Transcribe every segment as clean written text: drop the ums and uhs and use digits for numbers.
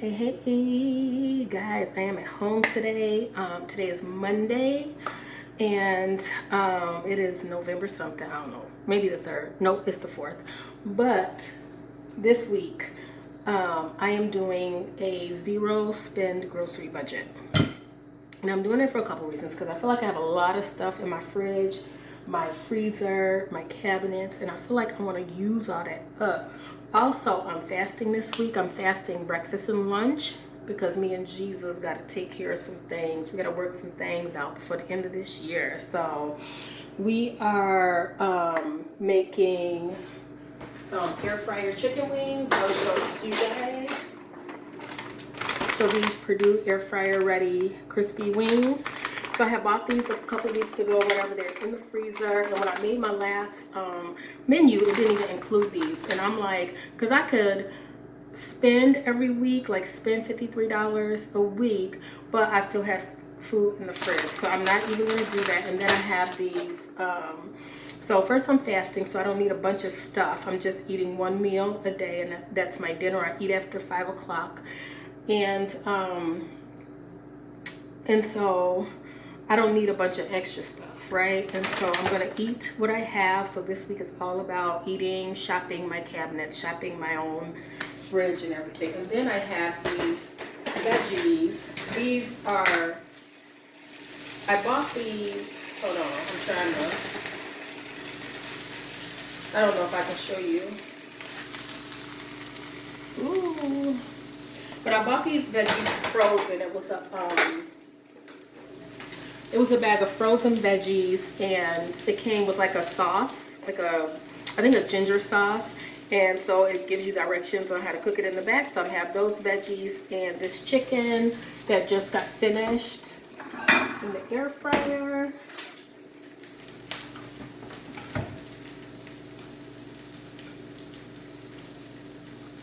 Hey guys, I am at home today. Today is Monday, and it is November something. I don't know, maybe the 3rd. Nope, it's the 4th. But this week, I am doing a zero spend grocery budget. And I'm doing it for a couple reasons, because I feel like I have a lot of stuff in my fridge, my freezer, my cabinets, and I feel like I want to use all that up. Also, I'm fasting this week. I'm fasting breakfast and lunch because me and Jesus got to take care of some things. We got to work some things out before the end of this year. So we are making some air fryer chicken wings. I'll show it to you guys. So these Purdue air fryer ready crispy wings. So I had bought these a couple weeks ago, whatever. They're in the freezer. And when I made my last menu, it didn't even include these. And I'm like, because I could spend every week, like spend $53 a week, but I still have food in the fridge. So I'm not even going to do that. And then I have these. So first I'm fasting, so I don't need a bunch of stuff. I'm just eating one meal a day, and that's my dinner. I eat after 5 o'clock. And so I don't need a bunch of extra stuff, right? And so I'm gonna eat what I have. So this week is all about eating, shopping my cabinets, shopping my own fridge and everything. And then I have these veggies. These are, I bought these, hold on, I'm trying to, I don't know if I can show you. Ooh. But I bought these veggies frozen. It was a bag of frozen veggies, and it came with like a sauce, I think a ginger sauce. And so it gives you directions on how to cook it in the back. So I have those veggies and this chicken that just got finished in the air fryer.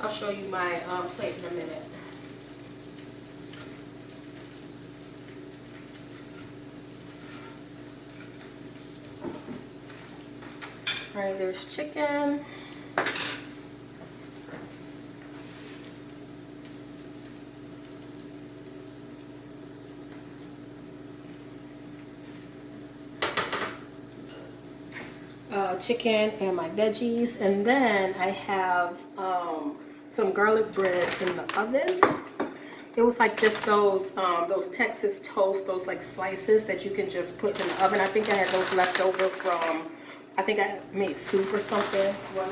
I'll show you my plate in a minute. All right, there's chicken. Chicken and my veggies, and then I have some garlic bread in the oven. It was like just those Texas toast, those like slices that you can just put in the oven. I think I had those left over from, I think I made soup or something. Well,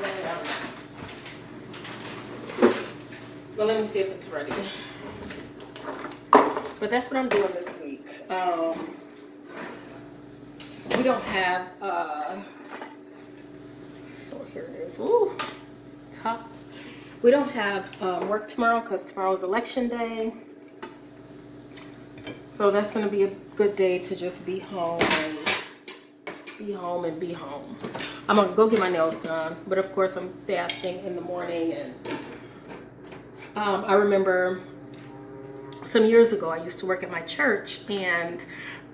let me see if it's ready. But that's what I'm doing this week. We don't have, so here it is. Ooh, it's hot. We don't have work tomorrow because tomorrow is election day. So that's going to be a good day to just be home and be home. I'm going to go get my nails done. But of course, I'm fasting in the morning. And I remember some years ago, I used to work at my church. And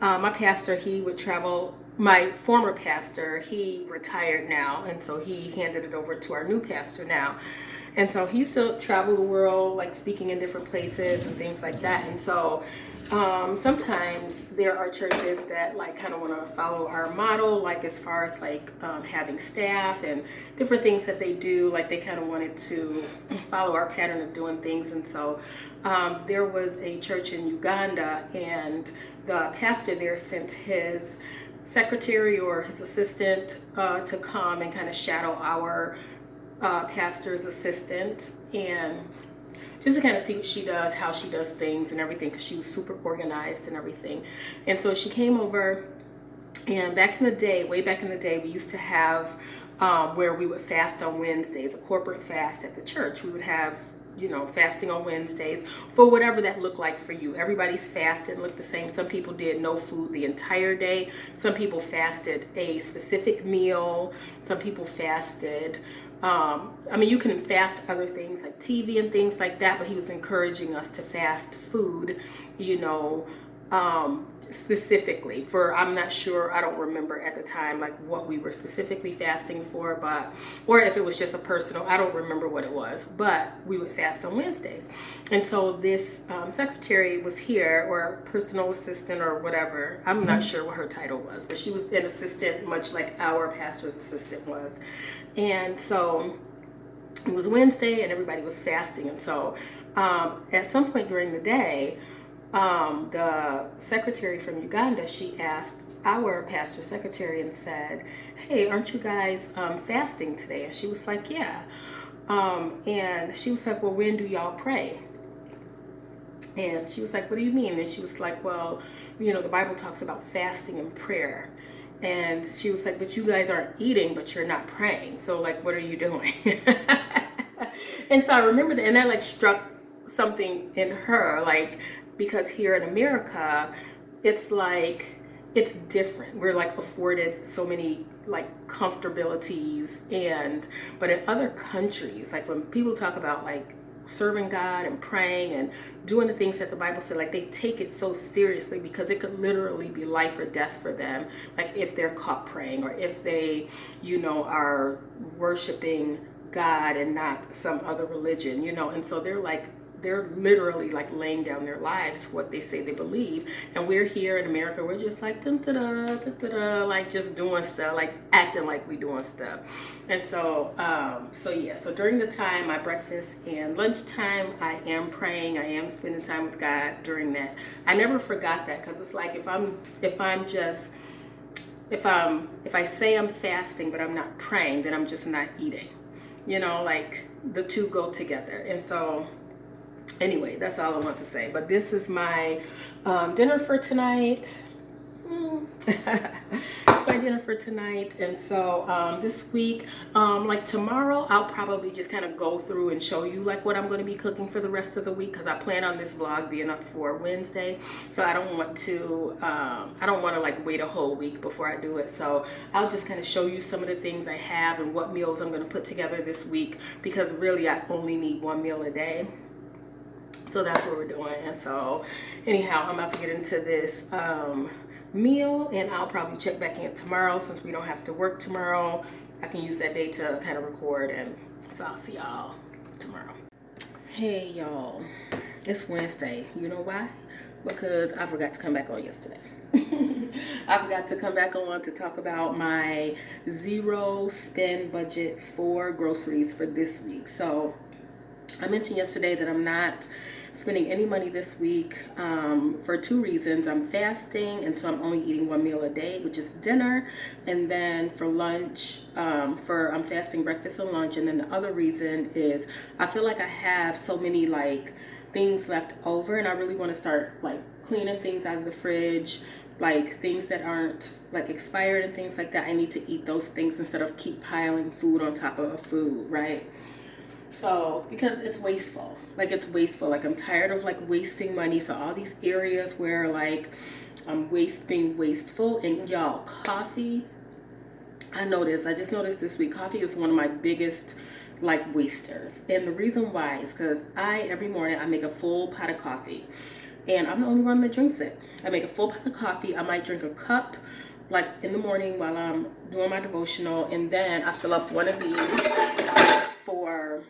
my pastor, he would travel. My former pastor, he retired now. And so he handed it over to our new pastor now. And so he used to travel the world, like speaking in different places and things like that. And so sometimes there are churches that like kind of want to follow our model, like as far as like having staff and different things that they do. Like they kind of wanted to follow our pattern of doing things. And so there was a church in Uganda, and the pastor there sent his secretary or his assistant to come and kind of shadow our pastor's assistant, and just to kind of see what she does, how she does things and everything, because she was super organized and everything. And so she came over, and back in the day, way back in the day, we used to have where we would fast on Wednesdays, a corporate fast at the church. We would have, you know, fasting on Wednesdays for whatever that looked like for you. Everybody's fast didn't look the same. Some people did no food the entire day. Some people fasted a specific meal. Some people fasted, I mean, you can fast other things like TV and things like that, but he was encouraging us to fast food, you know, specifically for, I'm not sure, I don't remember at the time like what we were specifically fasting for, but or if it was just a personal, I don't remember what it was, but we would fast on Wednesdays. And so this secretary was here, or personal assistant or whatever, I'm not sure what her title was, but she was an assistant much like our pastor's assistant was. And so it was Wednesday and everybody was fasting. And so at some point during the day, the secretary from Uganda, she asked our pastor secretary and said, hey, aren't you guys fasting today? And she was like, yeah. And she was like, well, when do y'all pray? And she was like, what do you mean? And she was like, well, you know, the Bible talks about fasting and prayer. And she was like, but you guys aren't eating, but you're not praying. So like, what are you doing? And so I remember that, and that like struck something in her, like, because here in America, it's like, it's different. We're like afforded so many like comfortabilities, but in other countries, like when people talk about like serving God and praying and doing the things that the Bible said, like they take it so seriously because it could literally be life or death for them. Like if they're caught praying, or if they, you know, are worshiping God and not some other religion, you know. And so they're literally like laying down their lives for what they say they believe. And we're here in America, we're just like like just doing stuff, like acting like we doing stuff. And so so during the time, my breakfast and lunchtime, I am praying, I am spending time with God during that. I never forgot that, because it's like if I say I'm fasting but I'm not praying, then I'm just not eating. You know, like the two go together. And so anyway, that's all I want to say. But this is my dinner for tonight. It's my dinner for tonight. And so this week, like tomorrow, I'll probably just kind of go through and show you like what I'm going to be cooking for the rest of the week, because I plan on this vlog being up for Wednesday. So I don't want to like wait a whole week before I do it. So I'll just kind of show you some of the things I have and what meals I'm going to put together this week, because really I only need one meal a day. So that's what we're doing. And so anyhow, I'm about to get into this meal, and I'll probably check back in tomorrow since we don't have to work tomorrow. I can use that day to kind of record, and so I'll see y'all tomorrow. Hey y'all, it's Wednesday. You know why? Because I forgot to come back on yesterday. I forgot to come back on to talk about my 0 spend budget for groceries for this week. So I mentioned yesterday that I'm not spending any money this week for 2 reasons. I'm fasting, and so I'm only eating one meal a day, which is dinner. And then for lunch, I'm fasting breakfast and lunch. And then the other reason is I feel like I have so many like things left over, and I really want to start like cleaning things out of the fridge, like things that aren't like expired and things like that. I need to eat those things instead of keep piling food on top of food, right? So, because it's wasteful, like I'm tired of like wasting money. So all these areas where like I'm being wasteful. And y'all, coffee, I just noticed this week, coffee is one of my biggest like wasters. And the reason why is because every morning I make a full pot of coffee, and I'm the only one that drinks it. I make a full pot of coffee. I might drink a cup like in the morning while I'm doing my devotional, and then I fill up one of these for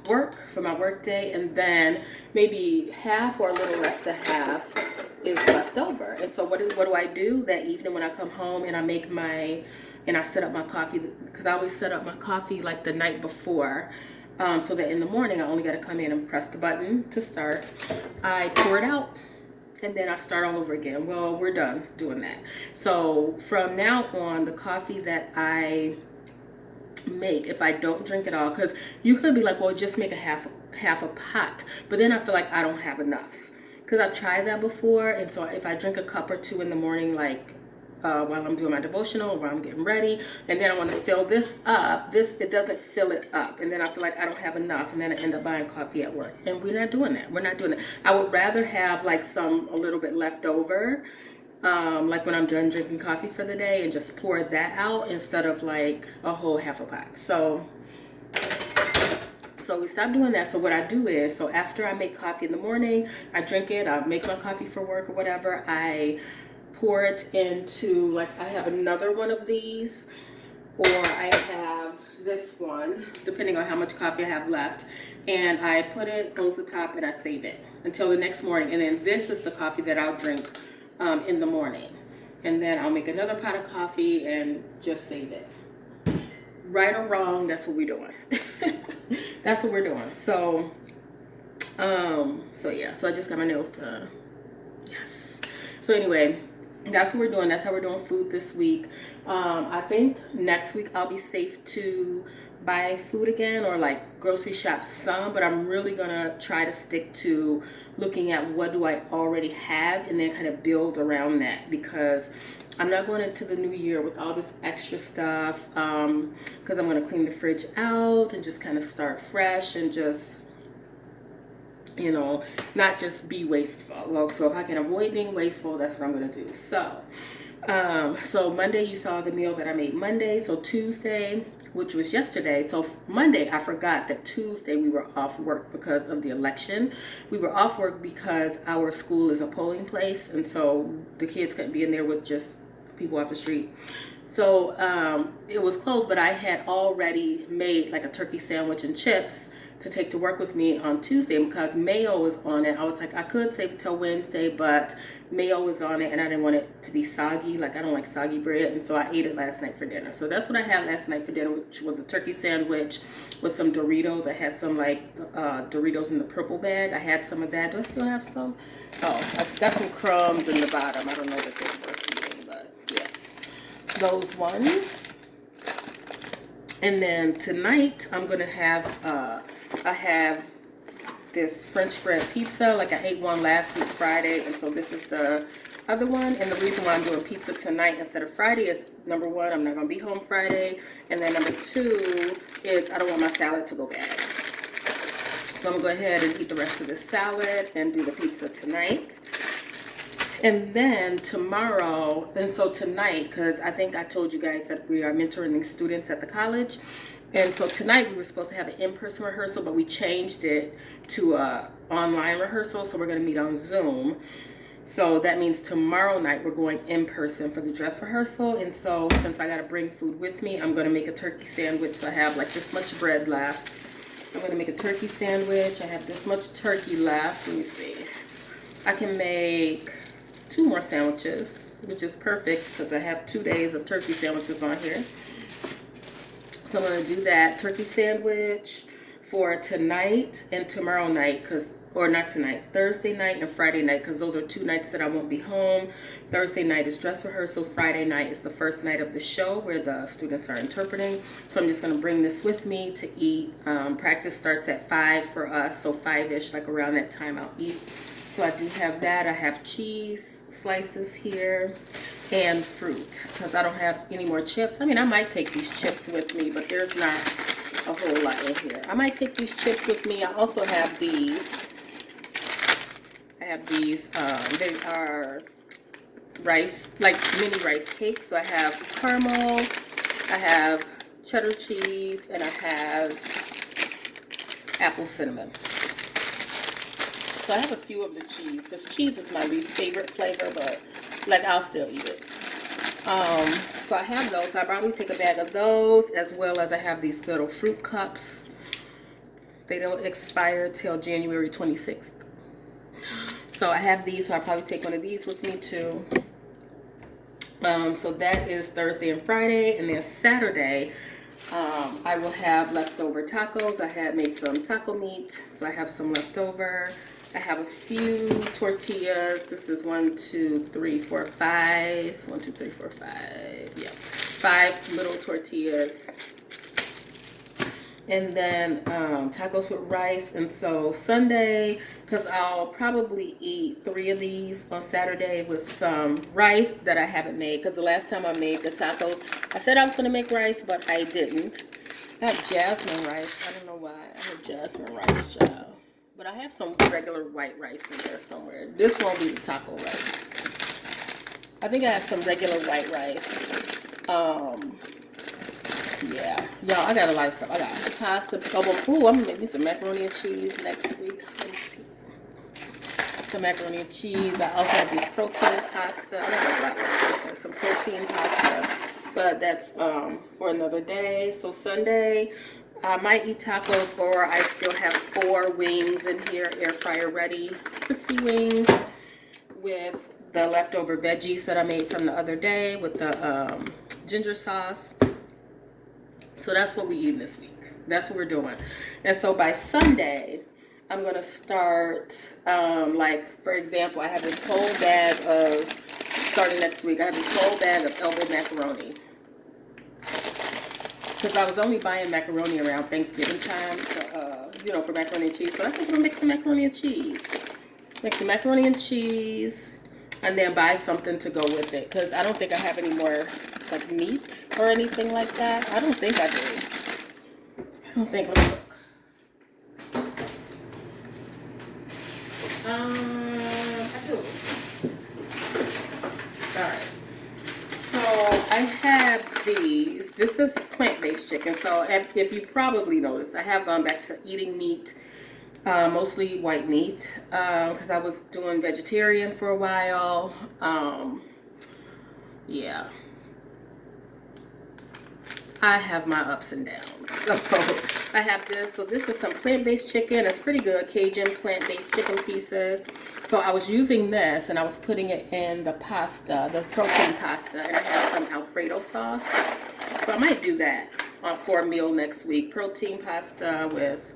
work, for my work day, and then maybe half or a little less than half is left over. And so what do I do that evening when I come home and I set up my coffee, because I always set up my coffee like the night before, so that in the morning I only got to come in and press the button to start. I pour it out, and then I start all over again. Well, we're done doing that. So from now on, the coffee that I make, if I don't drink it all, because you could be like, well, just make a half a pot, but then I feel like I don't have enough, because I've tried that before. And so if I drink a cup or 2 in the morning, like while I'm doing my devotional, while I'm getting ready, and then I want to fill this up, it doesn't fill it up, and then I feel like I don't have enough, and then I end up buying coffee at work. And we're not doing that. I would rather have like a little bit left over, like when I'm done drinking coffee for the day, and just pour that out instead of like a whole half a pot. So So we stopped doing that. So what I do is, so after I make coffee in the morning, I drink it, I make my coffee for work or whatever, I pour it into, like, I have another one of these, or I have this one, depending on how much coffee I have left, and I put it, close the top, and I save it until the next morning. And then this is the coffee that I'll drink in the morning. And then I'll make another pot of coffee and just save it. Right or wrong, that's what we're doing. That's what we're doing. So yeah, so I just got my nails done. Yes. So anyway, that's what we're doing. That's how we're doing food this week. I think next week I'll be safe to buy food again, or like grocery shop some, but I'm really gonna try to stick to looking at what do I already have and then kind of build around that, because I'm not going into the new year with all this extra stuff, because I'm going to clean the fridge out and just kind of start fresh and just, you know, not just be wasteful. So if I can avoid being wasteful, that's what I'm going to do. So Monday, you saw the meal that I made Monday. So Tuesday, which was yesterday. So Monday, I forgot that Tuesday we were off work because of the election. We were off work because our school is a polling place, and so the kids couldn't be in there with just people off the street. So it was closed, but I had already made like a turkey sandwich and chips to take to work with me on Tuesday, because mayo was on it. I was like, I could save it till Wednesday, but mayo was on it and I didn't want it to be soggy. Like, I don't like soggy bread, and so I ate it last night for dinner. So that's what I had last night for dinner, which was a turkey sandwich with some Doritos. I had some like Doritos in the purple bag. I had some of that. Do I still have some? Oh, I got some crumbs in the bottom. I don't know that they're worth eating, but yeah, those ones. And then tonight I'm gonna have I have this French bread pizza. Like, I ate one last week Friday, and so this is the other one. And the reason why I'm doing pizza tonight instead of Friday is, number one, I'm not gonna be home Friday, and then number two is I don't want my salad to go bad. So I'm gonna go ahead and eat the rest of the salad and do the pizza tonight. And then tomorrow, and so tonight, because I think I told you guys that we are mentoring students at the college. And so tonight we were supposed to have an in-person rehearsal, but we changed it to a online rehearsal. So we're going to meet on Zoom. So that means tomorrow night we're going in person for the dress rehearsal. And so since I got to bring food with me, I'm going to make a turkey sandwich. So I have like this much bread left. I'm going to make a turkey sandwich. I have this much turkey left. Let me see. I can make 2 more sandwiches, which is perfect because I have 2 days of turkey sandwiches on here. So I'm going to do that turkey sandwich for tonight and tomorrow night, or not tonight, Thursday night and Friday night, because those are 2 nights that I won't be home. Thursday night is dress rehearsal. Friday night is the first night of the show where the students are interpreting. So I'm just going to bring this with me to eat. Practice starts at 5 for us, so 5-ish, like around that time I'll eat. So I do have that. I have cheese slices here and fruit, because I don't have any more chips. I mean, I might take these chips with me, but there's not a whole lot in here. I might take these chips with me. I also have these. I have these. They are rice, like mini rice cakes. So I have caramel, I have cheddar cheese, and I have apple cinnamon. So I have a few of the cheese, because cheese is my least favorite flavor, but like, I'll still eat it. So I have those. I'll probably take a bag of those, as well as I have these little fruit cups. They don't expire till January 26th. So I have these, so I'll probably take one of these with me too. So that is Thursday and Friday, and then Saturday, I will have leftover tacos. I had made some taco meat, so I have some leftover. I have a few tortillas. This is 1, 2, 3, 4, 5. 1, 2, 3, 4, 5. Yeah, 5 little tortillas. And then tacos with rice. And so Sunday, because I'll probably eat 3 of these on Saturday with some rice that I haven't made. Because the last time I made the tacos, I said I was going to make rice, but I didn't. I have jasmine rice. I don't know why. I have jasmine rice, child. But I have some regular white rice in there somewhere. This won't be the taco rice. I think I have some regular white rice. Yeah, y'all, I got a lot of stuff. I got pasta. Oh, well, ooh, I'm gonna make me some macaroni and cheese next week. Let me see. Some macaroni and cheese. I also have this protein pasta. I have some protein pasta, but that's for another day. So Sunday, I might eat tacos, or I still have 4 wings in here, air fryer ready, crispy wings with the leftover veggies that I made from the other day with the ginger sauce. So that's what we eat this week. That's what we're doing. And so by Sunday, I'm going to start, like, for example, I have this whole bag of, starting next week, I have this whole bag of elbow macaroni. Because I was only buying macaroni around Thanksgiving time, you know, for macaroni and cheese. But I think I'm going to make some macaroni and cheese. Make some macaroni and cheese, and then buy something to go with it. Because I don't think I have any more, like, meat or anything like that. I don't think I do. I don't think, let me look. I do. Alright. So I have these. This is plant-based chicken. So if you probably noticed, I have gone back to eating meat, mostly white meat, because I was doing vegetarian for a while. Yeah. I have my ups and downs. So I have this. So this is some plant-based chicken. It's pretty good. Cajun plant-based chicken pieces. So I was using this and I was putting it in the pasta, the protein pasta, and I have some Alfredo sauce. So I might do that for a meal next week. Protein pasta with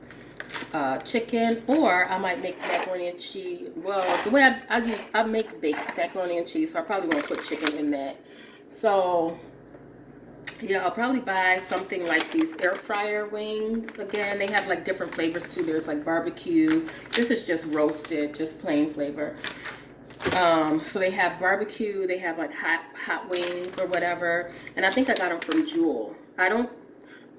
chicken, or I might make macaroni and cheese. Well, the way I make baked macaroni and cheese, so I probably won't put chicken in that. So yeah, I'll probably buy something like these air fryer wings. Again, they have like different flavors too. There's like barbecue. This is just roasted, just plain flavor. So they have barbecue. They have like hot wings or whatever. And I think I got them from Jewel. I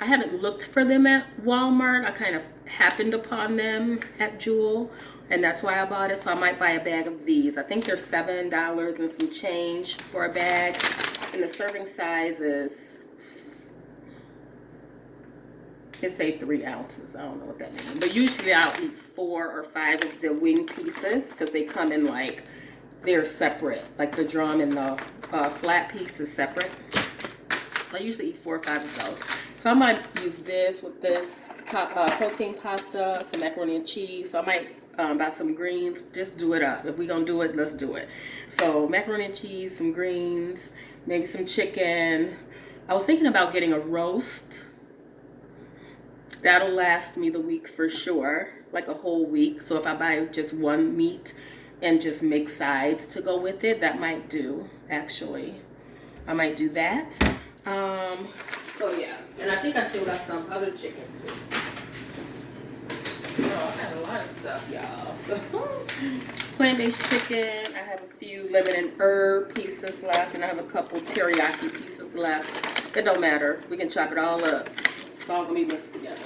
haven't looked for them at Walmart. I kind of happened upon them at Jewel, and that's why I bought it. So I might buy a bag of these. I think they're $7 and some change for a bag. And the serving size is, it say 3 ounces. I don't know what that means. But usually I'll eat 4 or 5 of the wing pieces because they come in like, they're separate. Like the drum and the flat piece is separate. So I usually eat 4 or 5 of those. So I might use this with this protein pasta, some macaroni and cheese. So I might buy some greens. Just do it up. If we're going to do it, let's do it. So macaroni and cheese, some greens, maybe some chicken. I was thinking about getting a roast. That'll last me the week for sure, like a whole week. So if I buy just one meat and just make sides to go with it, that might do, actually. I might do that. So yeah, and I think I still got some other chicken too. Oh, I got a lot of stuff, y'all. So plant-based chicken. I have a few lemon and herb pieces left, and I have a couple teriyaki pieces left. It don't matter. We can chop it all up. It's all gonna be mixed together.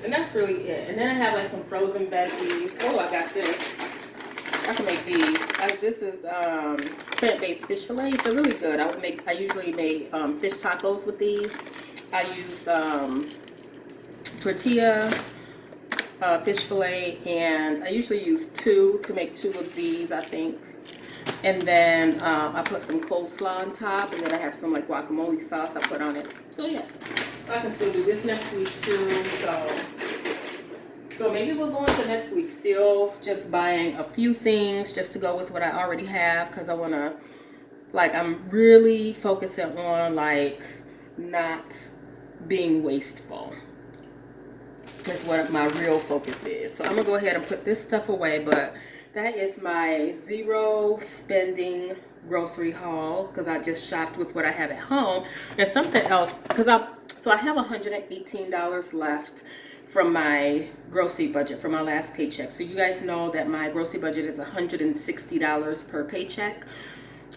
And that's really it. And then I have like some frozen veggies. Oh, I got this. I can make these. This is plant-based fish fillets. They're really good. I usually make fish tacos with these. I use tortilla, fish fillet, and I usually use 2 to make 2 of these, I think. And then I put some coleslaw on top, and then I have some like guacamole sauce I put on it. So yeah, so I can still do this next week too. So maybe we'll go into next week still just buying a few things just to go with what I already have, because I want to, like, I'm really focusing on like not being wasteful. Is what my real focus is. So I'm gonna go ahead and put this stuff away, but that is my zero spending grocery haul, because I just shopped with what I have at home. And something else, because I have $118 left from my grocery budget from my last paycheck. So you guys know that my grocery budget is $160 per paycheck,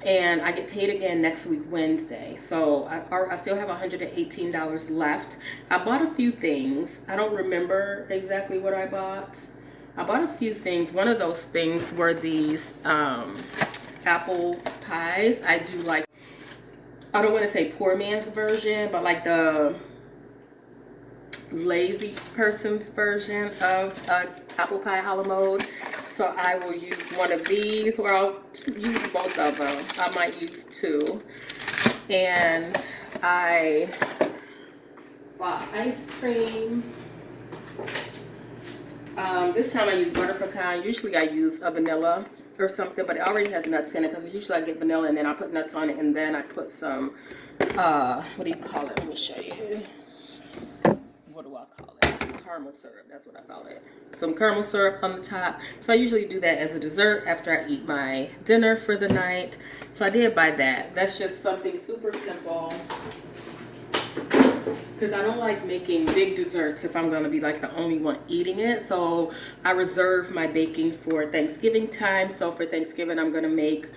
and I get paid again next week Wednesday. So I still have $118 left. I bought a few things. I don't remember exactly what I bought. I bought a few things. One of those things were these apple pies. I do like, I don't want to say poor man's version, but like the lazy person's version of apple pie a la mode. So I will use one of these, or I'll use both of them. I might use two. And I bought ice cream. This time I use butter pecan. Usually I use a vanilla or something, but it already has nuts in it, because usually I get vanilla and then I put nuts on it, and then I put some, what do you call it? Let me show you. What do I call it? Caramel syrup, that's what I call it. Some caramel syrup on the top. So I usually do that as a dessert after I eat my dinner for the night. So I did buy that. That's just something super simple, because I don't like making big desserts if I'm going to be like the only one eating it. So I reserve my baking for Thanksgiving time. So for Thanksgiving, I'm going to make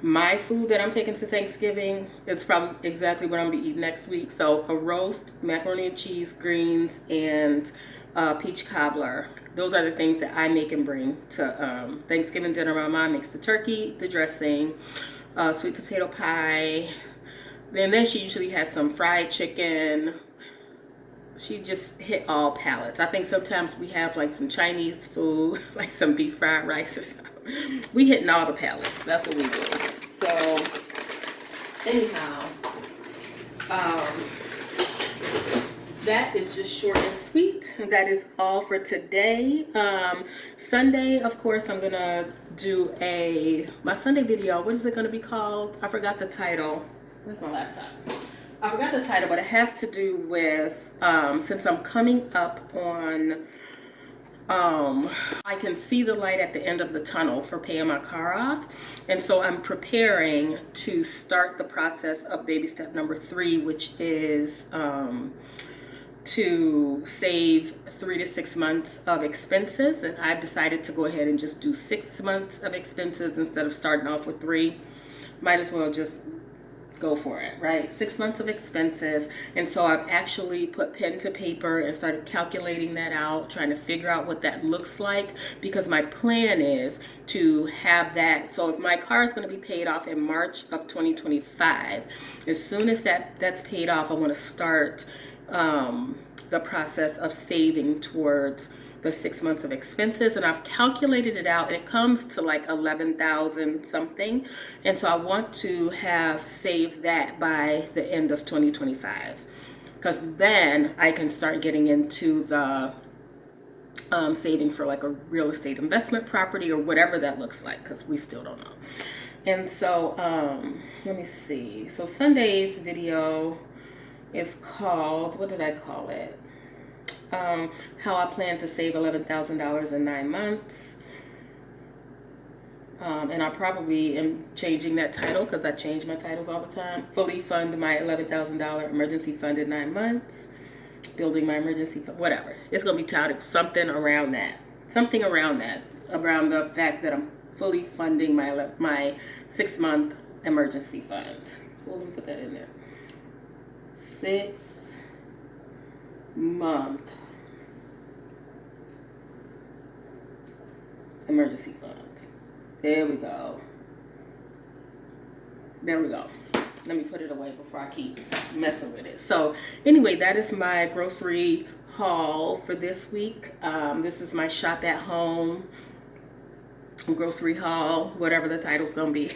my food that I'm taking to Thanksgiving. It's probably exactly what I'm going to be eating next week. So a roast, macaroni and cheese, greens, and peach cobbler. Those are the things that I make and bring to Thanksgiving dinner. My mom makes the turkey, the dressing, sweet potato pie. And then she usually has some fried chicken. She just hit all palates. I think sometimes we have like some Chinese food, like some beef fried rice or something. We hitting all the palates. That's what we do. So anyhow, that is just short and sweet. That is all for today. Sunday, of course, I'm gonna do my Sunday video. What is it gonna be called? I forgot the title. Where's my laptop? I forgot the title, but it has to do with, since I'm coming up on, I can see the light at the end of the tunnel for paying my car off. And so I'm preparing to start the process of baby step number 3, which is to save 3 to 6 months of expenses. And I've decided to go ahead and just do 6 months of expenses instead of starting off with 3. Might as well just go for it, right? 6 months of expenses. And so I've actually put pen to paper and started calculating that out, trying to figure out what that looks like, because my plan is to have that. So if my car is going to be paid off in March of 2025, as soon as that's paid off, I want to start the process of saving towards the 6 months of expenses. And I've calculated it out, and it comes to like 11,000 something. And so I want to have saved that by the end of 2025, because then I can start getting into the saving for like a real estate investment property or whatever that looks like, because we still don't know. And so let me see. So Sunday's video is called, what did I call it? How I plan to save $11,000 in 9 months. And I probably am changing that title, because I change my titles all the time. Fully fund my $11,000 emergency fund in 9 months. Building my emergency fund, whatever. It's going to be titled something around that. Something around that. Around the fact that I'm fully funding my 6-month emergency fund. Well, let me put that in there. 6-month emergency fund. There we go. There we go. Let me put it away before I keep messing with it. So anyway, that is my grocery haul for this week. This is my shop at home grocery haul, whatever the title's gonna be.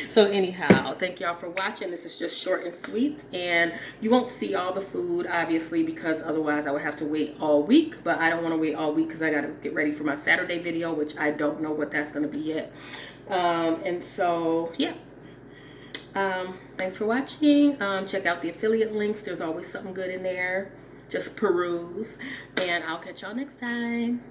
So anyhow, thank y'all for watching. This is just short and sweet, and you won't see all the food obviously, because otherwise I would have to wait all week. But I don't want to wait all week, because I got to get ready for my Saturday video, which I don't know what that's going to be yet. And so yeah, thanks for watching. Check out the affiliate links. There's always something good in there. Just peruse, and I'll catch y'all next time.